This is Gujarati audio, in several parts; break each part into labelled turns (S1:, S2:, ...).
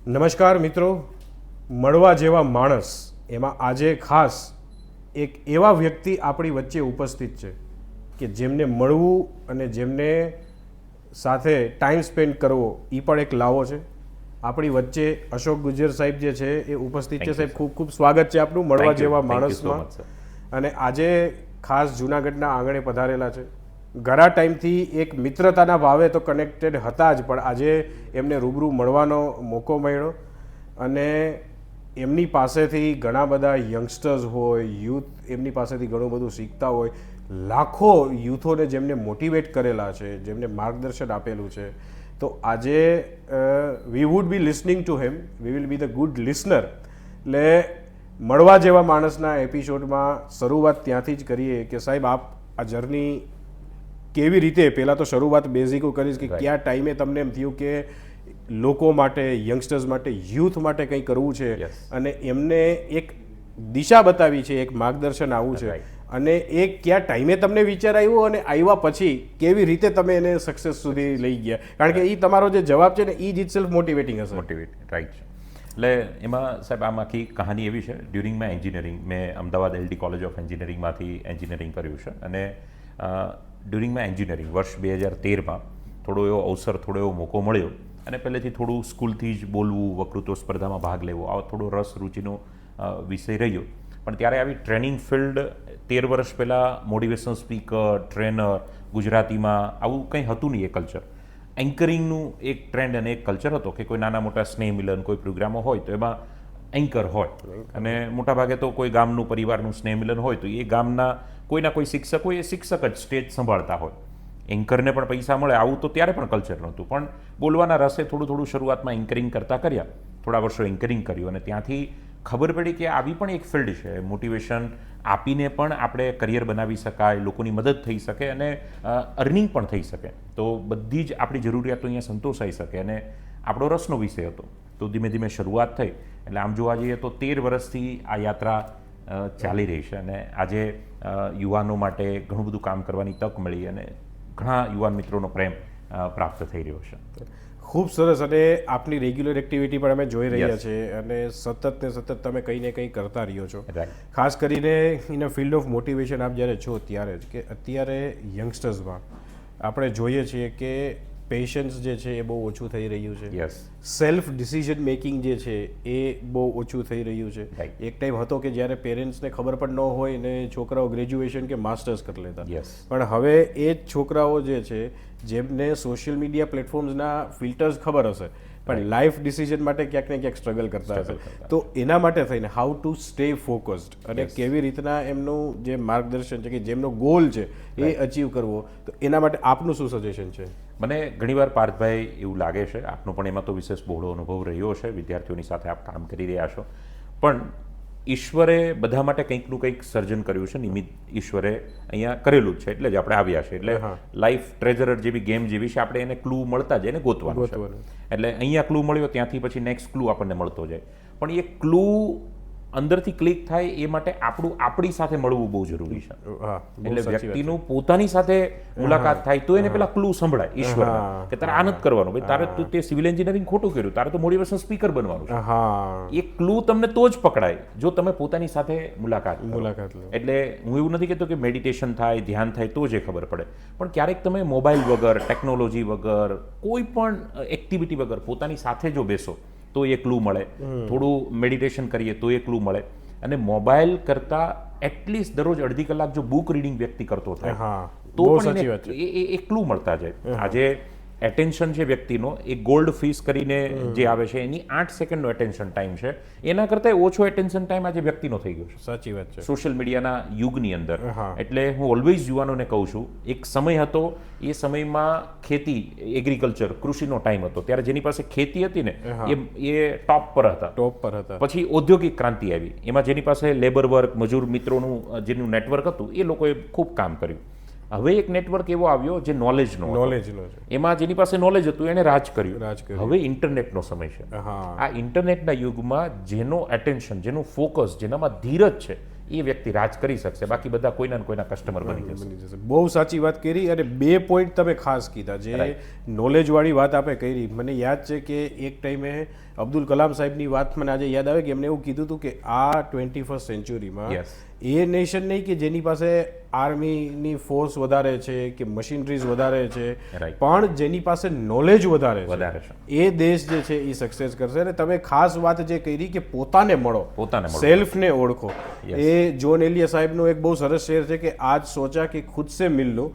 S1: નમસ્કાર મિત્રો, મળવા જેવા માણસ એમાં આજે ખાસ એક એવા વ્યક્તિ આપણી વચ્ચે ઉપસ્થિત છે કે જેમને મળવું અને જેમને સાથે ટાઈમ સ્પેન્ડ કરવો એ પણ એક લાવો છે. આપણી વચ્ચે અશોક ગુજ્જર સાહેબ જે છે એ ઉપસ્થિત છે. સાહેબ, ખૂબ ખૂબ સ્વાગત છે આપનું મળવા જેવા માણસમાં. અને આજે ખાસ જૂનાગઢના આંગણે પધારેલા છે. ઘણા ટાઈમથી એક મિત્રતાના ભાવે તો કનેક્ટેડ હતા જ, પણ આજે એમને રૂબરૂ મળવાનો મોકો મળ્યો અને એમની પાસેથી ઘણા બધા યંગસ્ટર્સ હોય, યુથ એમની પાસેથી ઘણું બધું શીખતા હોય. લાખો યુથોને જેમને મોટિવેટ કરેલા છે, જેમને માર્ગદર્શન આપેલું છે. તો આજે વી would be listening to him, we will be the good listener. એટલે મળવા જેવા માણસના એપિસોડમાં શરૂઆત ત્યાંથી જ કરીએ કે સાહેબ, આપ આ જર્ની કેવી રીતે, પહેલાં તો શરૂઆત બેઝિકો કરીશ કે કયા ટાઈમે તમને એમ થયું કે લોકો માટે, યંગસ્ટર્સ માટે, યુથ માટે કંઈ કરવું છે અને એમને એક દિશા બતાવી છે, એક માર્ગદર્શન આવવું છે, અને એ કયા ટાઈમે તમને વિચાર આવ્યો અને આવ્યા પછી કેવી રીતે તમે એને સક્સેસ સુધી લઈ ગયા? કારણ કે એ તમારો જે જવાબ છે ને એ જ ઇટ સેલ્ફ મોટિવેટિંગ હશે.
S2: રાઈટ છે. એટલે એમાં સાહેબ આમ આખી કહાની એવી છે. ડ્યુરિંગ માય એન્જિનિયરિંગ મેં અમદાવાદ LD કોલેજ ઓફ એન્જિનિયરિંગમાંથી એન્જિનિયરિંગ કર્યું છે અને ડ્યુરિંગ માય એન્જિનિયરિંગ વર્ષ 2013માં થોડો એવો અવસર, થોડો એવો મોકો મળ્યો અને પહેલેથી થોડું સ્કૂલથી જ બોલવું, વક્તૃત્વ સ્પર્ધામાં ભાગ લેવો, આવો થોડો રસ રુચિનો વિષય રહ્યો. પણ ત્યારે આવી ટ્રેનિંગ ફિલ્ડ 13 વર્ષ પહેલાં મોટિવેશનલ સ્પીકર, ટ્રેનર, ગુજરાતીમાં આવું કંઈ હતું નહીં. એ કલ્ચર, એન્કરિંગનું એક ટ્રેન્ડ અને એક કલ્ચર હતો કે કોઈ નાના મોટા સ્નેહ મિલન, કોઈ પ્રોગ્રામો હોય તો એમાં એન્કર હોય અને મોટાભાગે તો કોઈ ગામનું, પરિવારનું સ્નેહ મિલન હોય તો એ ગામના કોઈના કોઈ શિક્ષક હોય, એ શિક્ષક જ સ્ટેજ સંભાળતા હોય. એન્કરને પણ પૈસા મળે આવું તો ત્યારે પણ કલ્ચર નહોતું. પણ બોલવાના રસે થોડું થોડું શરૂઆતમાં એન્કરિંગ કરતાં કર્યા. થોડા વર્ષો એન્કરિંગ કર્યું અને ત્યાંથી ખબર પડી કે આવી પણ એક ફિલ્ડ છે. મોટિવેશન આપીને પણ આપણે કરિયર બનાવી શકાય, લોકોની મદદ થઈ શકે અને અર્નિંગ પણ થઈ શકે. તો બધી જ આપણી જરૂરિયાતો અહીંયા સંતોષાઈ શકે અને આપણો રસનો વિષય હતો. તો ધીમે ધીમે શરૂઆત થઈ. એટલે આમ જોવા જઈએ તો 13 વર્ષથી આ યાત્રા ચાલી રહી છે અને આજે યુવાનો માટે ઘણું બધું કામ કરવાની તક મળી અને ઘણા યુવાન મિત્રોનો પ્રેમ પ્રાપ્ત થઈ રહ્યો છે.
S1: ખૂબ સરસ. અને આપની રેગ્યુલર એક્ટિવિટી પણ અમે જોઈ રહ્યા છીએ અને સતત ને સતત તમે કંઈ ને કંઈ કરતા રહ્યો છો. ખાસ કરીને in a field of motivation આપ જ્યારે છો ત્યારે જ, કે અત્યારે યંગસ્ટર્સમાં આપણે જોઈએ છીએ કે પેશન્સ જે છે એ બહુ ઓછું થઈ રહ્યું છે. સેલ્ફ ડિસિઝન મેકિંગ જે છે એ બહુ ઓછું થઈ રહ્યું છે. એક ટાઈમ હતો કે જ્યારે પેરેન્ટ્સને ખબર પણ ન હોય ને છોકરાઓ ગ્રેજ્યુએશન કે માસ્ટર્સ કરી લેતા. પણ હવે એ જ છોકરાઓ જે છે, જેમને સોશિયલ મીડિયા પ્લેટફોર્મ્સના ફિલ્ટર્સ ખબર હશે પણ લાઈફ ડિસિઝન માટે ક્યાંક ને ક્યાંક સ્ટ્રગલ કરતા હશે. તો એના માટે થઈને હાઉ ટુ સ્ટે ફોકસ્ડ અને કેવી રીતના એમનું જે માર્ગદર્શન છે કે જેમનો ગોલ છે એ અચીવ કરવો, તો એના માટે આપનું શું સજેશન છે?
S2: મને ઘણીવાર પાર્થભાઈ એવું લાગે છે, આપનો પણ એમાં તો વિશેષ બહોળો અનુભવ રહ્યો છે, વિદ્યાર્થીઓની સાથે આપ કામ કરી રહ્યા છો, પણ ઈશ્વરે બધા માટે કંઈકનું કંઈક સર્જન કર્યું છે. નિમિત્ત ઈશ્વરે અહીંયા કરેલું જ છે એટલે જ આપણે આવ્યા છે. એટલે લાઈફ ટ્રેઝરર જેવી ગેમ જેવી છે, આપણે એને ક્લુ મળતા જાય ને ગોતવાનું છે. એટલે અહીંયા ક્લુ મળ્યો, ત્યાંથી પછી નેક્સ્ટ ક્લુ આપણને મળતો જાય. પણ એ ક્લુ અંદરથી ક્લિક થાય એ માટે આપણી સાથે મળવું બહુ જરૂરી છે. એટલે વ્યક્તિનું પોતાની સાથે મુલાકાત થાય તો એને પેલા ક્લુ સંભળાય ઈશ્વર કે તારે આનંદ કરવાનો, ભાઈ તારે તું તે સિવિલ એન્જિનિયરિંગ ખોટું કર્યું, તારે તો મોટિવેશન સ્પીકર બનવાનું છે. એ ક્લુ તમને તો જ પકડાય જો તમે પોતાની સાથે મુલાકાત લો. એટલે હું એવું નથી કહેતો કે મેડિટેશન થાય, ધ્યાન થાય તો જ એ ખબર પડે, પણ ક્યારેક તમે મોબાઈલ વગર, ટેકનોલોજી વગર, કોઈ પણ એક્ટિવિટી વગર પોતાની સાથે જો બેસો તો એ ક્લુ મળે. થોડું મેડિટેશન કરીએ તો એ ક્લુ મળે. અને મોબાઈલ કરતાં એટલીસ્ટ દરરોજ અડધી કલાક જો બુક રીડિંગ વ્યક્તિ કરતો થાય તો પણ એ ક્લુ મળતા જાય. આજે એટેન્શન છે વ્યક્તિનો, એ ગોલ્ડ ફીસ કરીને જે આવે છે એની 8 સેકન્ડનો એટેન્શન ટાઈમ છે. એના કરતાં ઓછો એટેન્શન ટાઈમ આજે વ્યક્તિનો થઈ ગયો છે.
S1: સાચી વાત છે.
S2: સોશિયલ મીડિયાના યુગની અંદર. એટલે હું ઓલવેઝ યુવાનોને કહું છું, એક સમય હતો, એ સમયમાં ખેતી, એગ્રીકલ્ચર, કૃષિનો ટાઈમ હતો, ત્યારે જેની પાસે ખેતી હતી ને એ ટોપ પર હતા. પછી ઔદ્યોગિક ક્રાંતિ આવી, એમાં જેની પાસે લેબર વર્ક, મજૂર મિત્રોનું જેનું નેટવર્ક હતું એ લોકોએ ખૂબ કામ કર્યું. હવે એક નેટવર્ક એવો આવ્યો જે નોલેજનો છે. એમાં જેની પાસે નોલેજ હતું એને રાજ કર્યું. હવે ઇન્ટરનેટનો સમય છે. આ ઇન્ટરનેટના યુગમાં જેનો એટેન્શન, જેનું ફોકસ, જેનામાં ધીરજ છે એ વ્યક્તિ રાજ કરી શકશે, બાકી બધા કોઈના ને કોઈના કસ્ટમર બની જશે.
S1: બની જશે. બહુ સાચી વાત કરી અને 2 પોઈન્ટ તમે ખાસ કીધા જે નોલેજવાળી વાત આપણે કરી. મને યાદ છે કે એક ટાઈમે અબ્દુલ કલામ સાહેબની વાત મને આજે યાદ આવે કે એમને એવું કીધું હતું કે આ 21st સેન્ચુરીમાં એ નેશન નહીં કે જેની પાસે આર્મીની ફોર્સ વધારે છે કે મશીનરીઝ વધારે છે, પણ જેની પાસે નોલેજ વધારે છે એ દેશ જે છે એ સક્સેસ કરશે. અને તમે ખાસ વાત જે કરી કે પોતાને મળો, સેલ્ફને ઓળખો. એ જોન એલિયા સાહેબનો એક બહુ સરસ શેર છે કે આજ સોચા કે ખુદ સે મિલ લૂં,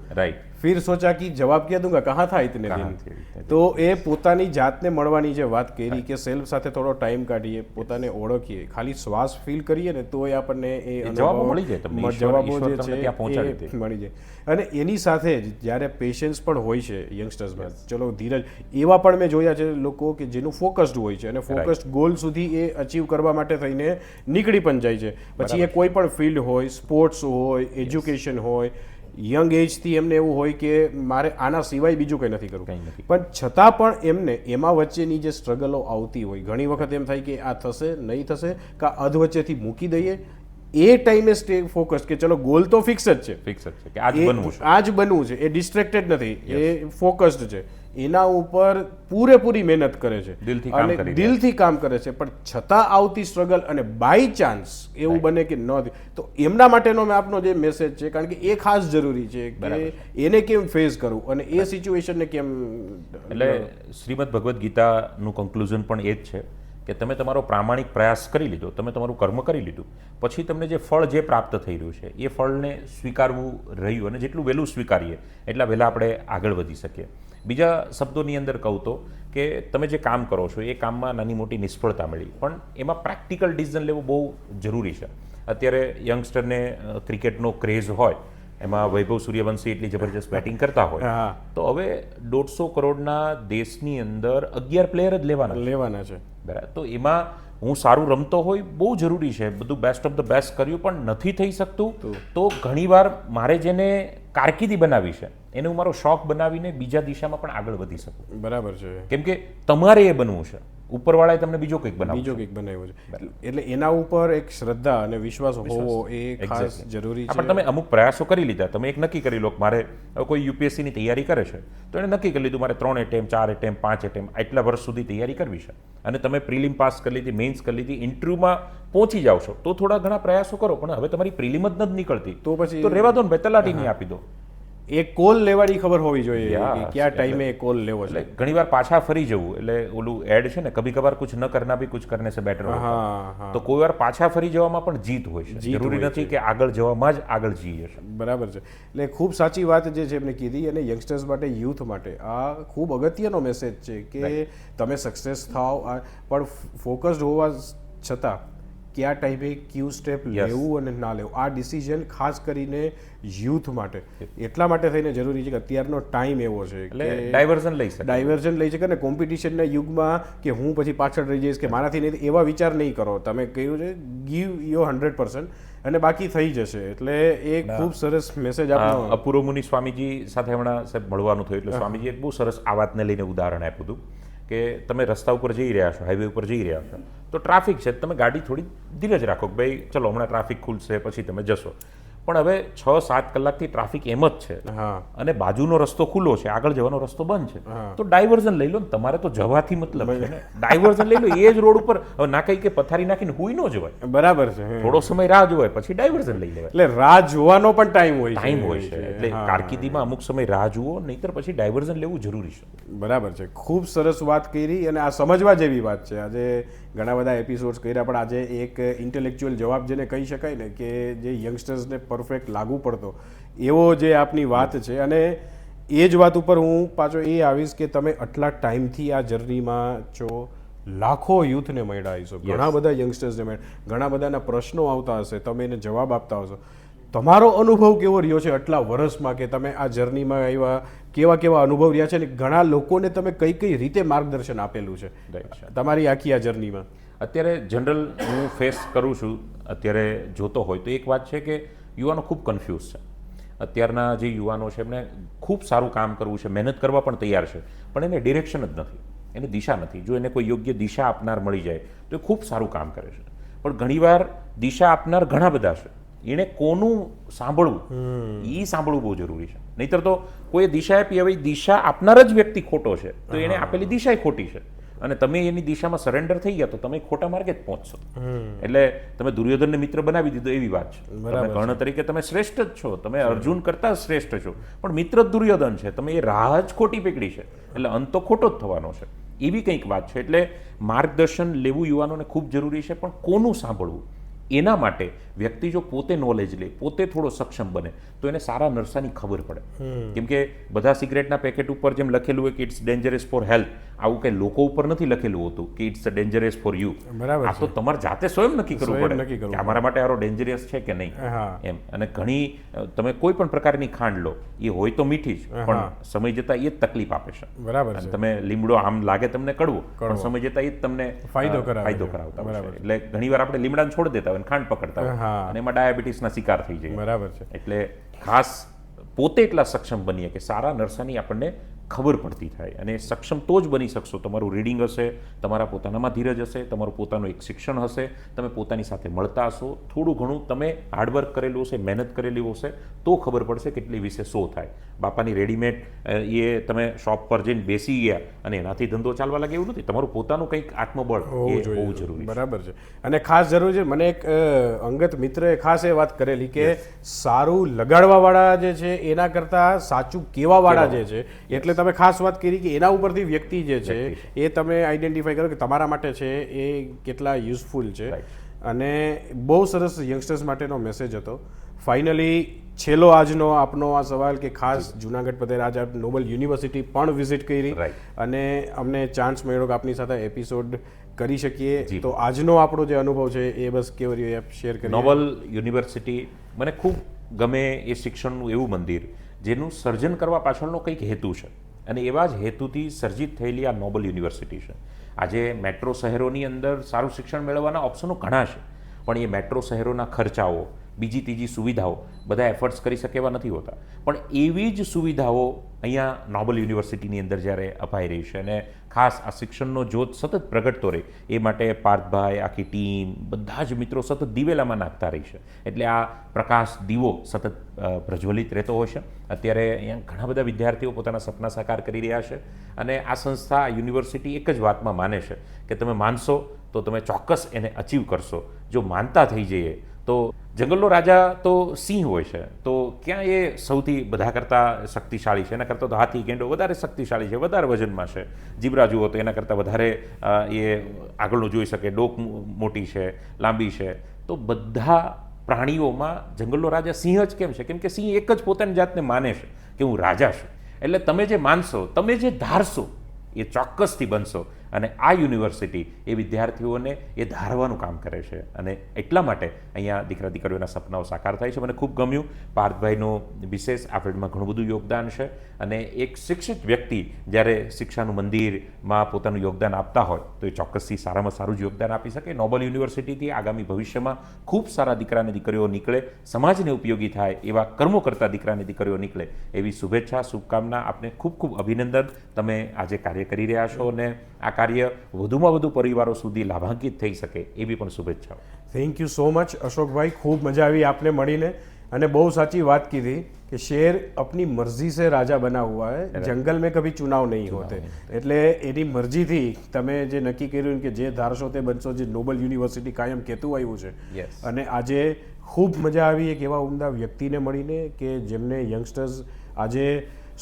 S1: फिर सोचा कि जवाब क्या दूंगा, कहाँ था इतने दिन. તો એ પોતાની જાતને મળવાની જે વાત કરી કે સેલ્ફ સાથે થોડો ટાઈમ કાઢીએ, પોતાને ઓળખીએ, ખાલી શ્વાસ ફીલ કરીએ ને તો એ આપણને એ
S2: જવાબો મળી જાય,
S1: જવાબો જે છે એ મળી જાય. અને એની સાથે જ જ્યારે પેશન્સ પણ હોય છે યંગસ્ટર્સમાં, ચલો ધીરજ, એવા પણ મેં જોયા છે લોકો કે જેનું ફોકસ્ડ હોય છે અને ફોકસ્ડ ગોલ સુધી એ અચીવ કરવા માટે થઈને નીકળી પણ જાય છે. પછી એ કોઈ પણ ફિલ્ડ હોય, સ્પોર્ટ્સ હોય, એજ્યુકેશન હોય, યંગ એજથી એમને એવું હોય કે મારે આના સિવાય બીજું કંઈ નથી કરવું, પણ છતાં પણ એમને એમાં વચ્ચેની જે સ્ટ્રગલો આવતી હોય, ઘણી વખત એમ થાય કે આ થશે નહીં થશે, કે અધ વચ્ચેથી મૂકી દઈએ. એ ટાઈમે સ્ટે ફોકસ કે ચલો ગોલ તો ફિક્સ જ છે,
S2: કે આજ
S1: બનવું છે, એ ડિસ્ટ્રેક્ટેડ નથી, એ ફોકસ્ડ છે, એના ઉપર પૂરેપૂરી મહેનત કરે છે અને દિલથી કામ કરે છે. પણ છતાં આવતી સ્ટ્રગલ અને બાય ચાન્સ એવું બને કે ન, તો એમના માટેનો મેં આપનો જે મેસેજ છે, કારણ કે એ ખાસ જરૂરી છે કે એને કેમ ફેસ કરવું અને એ સિચ્યુએશનને કેમ.
S2: એટલે શ્રીમદ ભગવદ્ ગીતાનું કન્ક્લુઝન પણ એ જ છે કે તમે તમારો પ્રામાણિક પ્રયાસ કરી લીધો, તમે તમારું કર્મ કરી લીધું, પછી તમને જે ફળ જે પ્રાપ્ત થઈ રહ્યું છે એ ફળને સ્વીકારવું રહ્યું, અને જેટલું વહેલું સ્વીકારીએ એટલા વહેલા આપણે આગળ વધી શકીએ. બીજા શબ્દોની અંદર કહું તો કે તમે જે કામ કરો છો એ કામમાં નાની મોટી નિષ્ફળતા મળી, પણ એમાં પ્રેક્ટિકલ ડિસિઝન લેવું બહુ જરૂરી છે. અત્યારે યંગસ્ટરને ક્રિકેટનો ક્રેઝ હોય, એમાં વૈભવ સૂર્યવંશી એટલી જબરજસ્ત બેટિંગ કરતા હોય, તો હવે 150 કરોડના દેશની અંદર 11 પ્લેયર જ લેવાના છે, બરાબર. તો એમાં હું સારું રમતો હોય બહુ જરૂરી છે, બધું બેસ્ટ ઓફ ધ બેસ્ટ કર્યું, પણ નથી થઈ શકતું તો ઘણીવાર મારે જેને કારકિર્દી બનાવી છે એને હું મારો શોખ બનાવીને બીજા દિશામાં પણ આગળ વધી શકું.
S1: બરાબર છે,
S2: કેમ કે તમારે એ બનવું છે, ઉપરવાળાએ તમને બીજો કંઈક બનાવ્યો
S1: છે, એટલે એના ઉપર એક શ્રદ્ધા અને વિશ્વાસ હોવો એ ખાસ જરૂરી છે.
S2: પણ તમે અમુક પ્રયાસો કરી લીધા, તમે એક નક્કી કરી લો કે મારે કોઈ યુપીએસસીની તૈયારી કરે છે તો એને નક્કી કરી લીધું મારે 3 એટેમ્પ 4 એટેમ્પ 5 એટેમ્પ આટલા વર્ષ સુધી તૈયારી કરવી છે, અને તમે પ્રિલિમ પાસ કરી લીધી, મેઇન્સ કરી લીધી, ઇન્ટરવ્યુમાં પહોંચી જાવ છો, તો થોડા ઘણા પ્રયાસો કરો. પણ હવે તમારી પ્રિલિમ જ નથી નીકળતી તો પછી તો રહેવા દો ને, તલાટી નહીં આપી દો.
S1: એક કોલ લેવાની ખબર હોવી જોઈએ કે કયા ટાઈમે કોલ લેવો છે.
S2: ઘણીવાર પાછા ફરી જવું, એટલે ઓલું એડ છે ને, કભી કભાર કુછ ન કરના ભી કુછ કરને સે બેટર હોતા. તો કોઈ વાર પાછા ફરી જવામાં પણ જીત હોય છે, જરૂરી નથી કે આગળ જવામાં જ આગળ જઈએ છે.
S1: બરાબર છે, એટલે ખૂબ સાચી વાત જે છે એમને કીધી. અને યંગસ્ટર્સ માટે, યુથ માટે આ ખૂબ અગત્યનો મેસેજ છે કે તમે સક્સેસ થાવ, પણ ફોકસ્ડ હોવા છતાં કયા ટાઈમે કયું સ્ટેપ લેવું અને ના લેવું, આ ડિસિઝન ખાસ કરીને યુથ માટે એટલા માટે થઈને જરૂરી છે કે અત્યારનો ટાઈમ એવો છે કે
S2: ડાયવર્ઝન
S1: લઈ શકે ને કોમ્પિટિશનના યુગમાં કે હું પછી પાછળ રહી જઈશ કે મારાથી નહીં, એવા વિચાર નહીં કરો. તમે કહ્યું છે ગીવ યોર 100% અને બાકી થઈ જશે. એટલે એ ખૂબ સરસ મેસેજ આપનો.
S2: અપૂર્વ મુનિ સ્વામીજી સાથે હમણાં સાહેબ મળવાનું થયું, એટલે સ્વામીજી એક બહુ સરસ આ વાતને લઈને ઉદાહરણ આપ્યું હતું કે તમે રસ્તા ઉપર જઈ રહ્યા છો, હાઈવે ઉપર જઈ રહ્યા છો, તો ટ્રાફિક છે, તમે ગાડી થોડી ધીરજ રાખો કે ભાઈ ચલો હમણાં ટ્રાફિક ખુલશે પછી તમે જશો. પણ હવે 6-7 કલાકથી ટ્રાફિક એમ જ છે અને બાજુનો રસ્તો ખુલ્લો છે, આગળ જવાનો રસ્તો બંધ છે, તો ડાયવર્ઝન લઈ લો ને. તમારે તો જવાથી મતલબ છે ને, ડાયવર્ઝન લઈ લો. એ જ રોડ ઉપર હવે ના કઈ કે પથારી નાખીને હુઈ ન જવાય,
S1: બરાબર છે,
S2: થોડો સમય રાહ જોવાય પછી ડાયવર્ઝન લઈ લેવાય.
S1: એટલે રાહ જોવાનો પણ ટાઈમ હોય
S2: છે, એટલે કારકિર્દીમાં અમુક સમય રાહ જુઓ, નહીતર પછી ડાયવર્ઝન લેવું જરૂરી છે.
S1: બરાબર છે, ખૂબ સરસ વાત કરી અને આ સમજવા જેવી વાત છે. આજે ઘણા બધા એપિસોડ્સ કર્યા, પણ આજે એક ઇન્ટેલેક્ચ્યુઅલ જવાબ જેને કહી શકાય ને કે જે યંગસ્ટર્સને પરફેક્ટ લાગુ પડતો એવો જે આપની વાત છે. અને એ જ વાત ઉપર હું પાછો એ આવીશ કે તમે આટલા ટાઈમથી આ જર્નીમાં છો, લાખો યુથને મળ્યા હશો, ઘણા બધા યંગસ્ટર્સને મળ્યા, ઘણા બધાના પ્રશ્નો આવતા હશે, તમે એને જવાબ આપતા હશો. તમારો અનુભવ કેવો રહ્યો છે આટલા વર્ષમાં કે તમે આ જર્નીમાં આવ્યા, કેવા કેવા અનુભવ રહ્યા છે અને ઘણા લોકોને તમે કઈ કઈ રીતે માર્ગદર્શન આપેલું છે તમારી આખી આ જર્નીમાં?
S2: અત્યારે જનરલ હું ફેસ કરું છું, અત્યારે જોતો હોય તો એક વાત છે કે યુવાનો ખૂબ કન્ફ્યુઝ છે. અત્યારના જે યુવાનો છે એમને ખૂબ સારું કામ કરવું છે, મહેનત કરવા પણ તૈયાર છે, પણ એને ડિરેક્શન જ નથી, એને દિશા નથી. જો એને કોઈ યોગ્ય દિશા આપનાર મળી જાય તો એ ખૂબ સારું કામ કરે છે. પણ ઘણીવાર દિશા આપનાર ઘણા બધા છે, એણે કોનું સાંભળવું એ સાંભળવું બહુ જરૂરી છે. નહીતર તો કોઈ દિશા આપી, હવે દિશા આપનાર જ વ્યક્તિ ખોટો છે તો એણે આપેલી દિશા ખોટી છે અને તમે એની દિશામાં સરેન્ડર થઈ ગયા તો તમે ખોટા માર્ગે જ પહોંચશો. એટલે તમે દુર્યોધનને મિત્ર બનાવી દીધો એવી વાત છે. તમે કર્ણ તરીકે તમે શ્રેષ્ઠ જ છો, તમે અર્જુન કરતા શ્રેષ્ઠ છો, પણ મિત્ર જ દુર્યોધન છે, તમે એ રાહ જ ખોટી પકડી છે એટલે અંત તો ખોટો જ થવાનો છે. એવી કંઈક વાત છે. એટલે માર્ગદર્શન લેવું યુવાનોને ખૂબ જરૂરી છે, પણ કોનું સાંભળવું એના માટે વ્યક્તિ જો પોતે નોલેજ લે, પોતે થોડો સક્ષમ બને તો એને સારા નરસાની ખબર પડે. કેમ કે બધા સિગરેટના પેકેટ ઉપર જેમ લખેલું હોય કે ઇટ્સ ડેન્જરસ ફોર હેલ્થ, આવું કંઈ લોકો ઉપર નથી લખેલું હોતું કે ઇટ્સ ડેન્જરસ ફોર યુ.
S1: બરાબર.
S2: આ તો તમારે જાતે સ્વયં નક્કી કરવું પડે કે અમારા માટે આરો ડેન્જરસ છે કે નહીં એમ. અને ઘણી તમે કોઈ પણ પ્રકારની ખાંડ લો, એ હોય તો મીઠી જ, પણ સમય જતાં એ જ તકલીફ આપે છે.
S1: બરાબર.
S2: તમે લીમડો આમ લાગે તમને કડવું, પણ સમય જતાં એ જ તમને ફાયદો કરાવતા હોય છે. એટલે ઘણીવાર આપણે લીમડાને છોડી દેતા હોય, ખાંડ પકડતા હોય અને એમાં ડાયાબિટીસના શિકાર થઈ જાય.
S1: બરાબર છે.
S2: એટલે ખાસ પોતે એટલા સક્ષમ બનીએ કે સારા નરસાની આપણને ખબર પડતી થાય. અને સક્ષમ તો જ બની શકશો, તમારું રીડિંગ હશે, તમારા પોતાનામાં ધીરજ હશે, તમારું પોતાનું એક શિક્ષણ હશે, તમે પોતાની સાથે મળતા હશો, થોડું ઘણું તમે હાર્ડવર્ક કરેલું હશે, મહેનત કરેલી હશે, તો ખબર પડશે કેટલી વિશે શું થાય. બાપાની રેડીમેડ એ તમે શોપ પર જઈને બેસી ગયા અને એનાથી ધંધો ચાલવા લાગે એવું નથી. તમારું પોતાનું કંઈક આત્મબળ એ બહુ જરૂરી.
S1: બરાબર છે. અને ખાસ જરૂર છે, મને એક અંગત મિત્રએ ખાસ એ વાત કરેલી કે સારું લગાડવાવાળા જે છે એના કરતાં સાચું કહેવાવાળા જે છે, એટલે તમે ખાસ વાત કરી કે એના ઉપરથી વ્યક્તિ જે છે એ તમે આઈડેન્ટિફાઈ કરો કે તમારા માટે છે એ કેટલા યુઝફુલ છે. અને બહુ સરસ યંગસ્ટર્સ માટેનો મેસેજ હતો. ફાઇનલી છેલ્લો આજનો આપનો આ સવાલ કે ખાસ જુનાગઢ પધાર, આજે આપ નોબલ યુનિવર્સિટી પણ વિઝિટ કરી અને અમને ચાન્સ મળ્યો કે આપની સાથે એપિસોડ કરી શકીએ, તો આજનો આપણો જે અનુભવ છે એ બસ કેવો રહ્યો આપ શેર કરીએ.
S2: નોબલ યુનિવર્સિટી મને ખૂબ ગમે. એ શિક્ષણનું એવું મંદિર જેનું સર્જન કરવા પાછળનો કંઈક હેતુ છે અને એવા જ હેતુથી સર્જિત થયેલી આ નોબલ યુનિવર્સિટી છે. આજે મેટ્રો શહેરોની અંદર સારું શિક્ષણ મેળવવાના ઓપ્શનો ઘણા છે, પણ એ મેટ્રો શહેરોના ખર્ચાઓ, બીજી ત્રીજી સુવિધાઓ બધા એફર્ટ્સ કરી શકે એવા નથી હોતા. પણ એવી જ સુવિધાઓ અહીંયા નોબલ યુનિવર્સિટીની અંદર જ્યારે અપાઈ રહી છે અને ખાસ આ શિક્ષણનો જોત સતત પ્રગટતો રહે એ માટે પાર્થભાઈ, આખી ટીમ, બધા જ મિત્રો સતત દિવેલામાં નાખતા રહી છે. એટલે આ પ્રકાશ દીવો સતત પ્રજ્વલિત રહેતો હોય છે. અત્યારે અહીંયા ઘણા બધા વિદ્યાર્થીઓ પોતાના સપના સાકાર કરી રહ્યા છે અને આ સંસ્થા, યુનિવર્સિટી એક જ વાતમાં માને છે કે તમે માનશો તો તમે ચોક્કસ એને અચીવ કરશો. જો માનતા થઈ જઈએ તો જંગલનો રાજા તો સિંહ હોય છે, તો ક્યાં એ સૌથી બધા કરતાં શક્તિશાળી છે? એના કરતાં તો હાથી, ગેંડો વધારે શક્તિશાળી છે, વધારે વજનમાં છે. જીબ્રા જુઓ તો એના કરતાં વધારે એ આગળનું જોઈ શકે, ડોક મોટી છે, લાંબી છે. તો બધા પ્રાણીઓમાં જંગલનો રાજા સિંહ જ કેમ છે? કેમ કે સિંહ એક જ પોતાની જાતને માને છે કે હું રાજા છું. એટલે તમે જે માનશો, તમે જે ધારશો એ ચોક્કસથી બનશો. અને આ યુનિવર્સિટી એ વિદ્યાર્થીઓને એ ધારવાનું કામ કરે છે અને એટલા માટે અહીંયા દીકરા દીકરીઓના સપનાઓ સાકાર થાય છે. મને ખૂબ ગમ્યું. પાર્થભાઈનું વિશેષ આ ફિલ્ડમાં ઘણું બધું યોગદાન છે અને એક શિક્ષિત વ્યક્તિ જ્યારે શિક્ષાનું મંદિરમાં પોતાનું યોગદાન આપતા હોય તો એ ચોક્કસથી સારામાં સારું જ યોગદાન આપી શકે. નોબલ યુનિવર્સિટીથી આગામી ભવિષ્યમાં ખૂબ સારા દીકરા અને દીકરીઓ નીકળે, સમાજને ઉપયોગી થાય એવા કર્મો કરતા દીકરા અને દીકરીઓ નીકળે એવી શુભેચ્છા, શુભકામના. આપને ખૂબ ખૂબ અભિનંદન. તમે આજે કાર્ય કરી રહ્યા છો અને આ કાર્ય વધુમાં વધુ પરિવારો સુધી લાભાન્વિત થઈ શકે એવી પણ શુભેચ્છાઓ.
S1: થેન્ક યુ સો મચ અશોકભાઈ, ખૂબ મજા આવી આપને મળીને અને બહુ સાચી વાત કીધી કે શેર अपनी मर्जी से राजा बना हुआ है, जंगल में कभी चुनाव नहीं होते. એટલે એની મરજીથી તમે જે નક્કી કર્યું કે જે ધારશો તે બનશો, જે નોબલ યુનિવર્સિટી કાયમ કહેતું આવ્યું છે. અને આજે ખૂબ મજા આવી એક એવા ઉમદા વ્યક્તિને મળીને કે જેમને યંગસ્ટર્સ આજે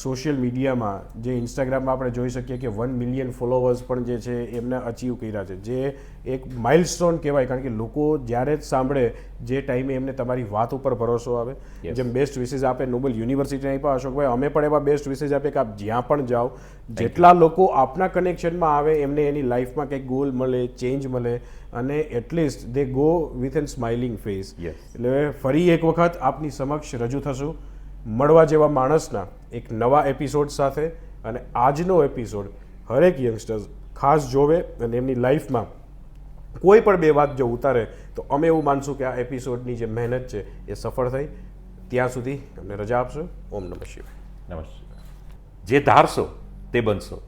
S1: સોશિયલ મીડિયામાં, જે ઇન્સ્ટાગ્રામમાં આપણે જોઈ શકીએ કે 1 મિલિયન ફોલોવર્સ પણ જે છે એમને અચીવ કર્યા છે, જે એક માઇલસ્ટોન કહેવાય. કારણ કે લોકો જ્યારે જ સાંભળે, જે ટાઈમે એમને તમારી વાત ઉપર ભરોસો આવે, જેમ બેસ્ટ વિશેસ આપે નોબલ યુનિવર્સિટીને આપ્યા અશોકભાઈ, અમે પણ એવા બેસ્ટ વિશેસ આપે કે આપ જ્યાં પણ જાઓ, જેટલા લોકો આપના કનેક્શનમાં આવે એમને એની લાઈફમાં કંઈક ગોલ મળે, ચેન્જ મળે અને at least they go with an smiling face. એટલે ફરી એક વખત આપની સમક્ષ રજૂ થશું મળવા જેવા માણસના એક નવા એપિસોડ સાથે. અને આજનો એપિસોડ હરેક યંગસ્ટર્સ ખાસ જોવે અને એમની લાઈફમાં કોઈ પણ બે વાત જો ઉતારે તો અમે એવું માનશું કે આ એપિસોડની જે મહેનત છે એ સફળ થઈ. ત્યાં સુધી અમને રજા આપશો. ઓમ નમઃ શિવાય.
S2: નમસ્કાર. જે ધારશો તે બનશો.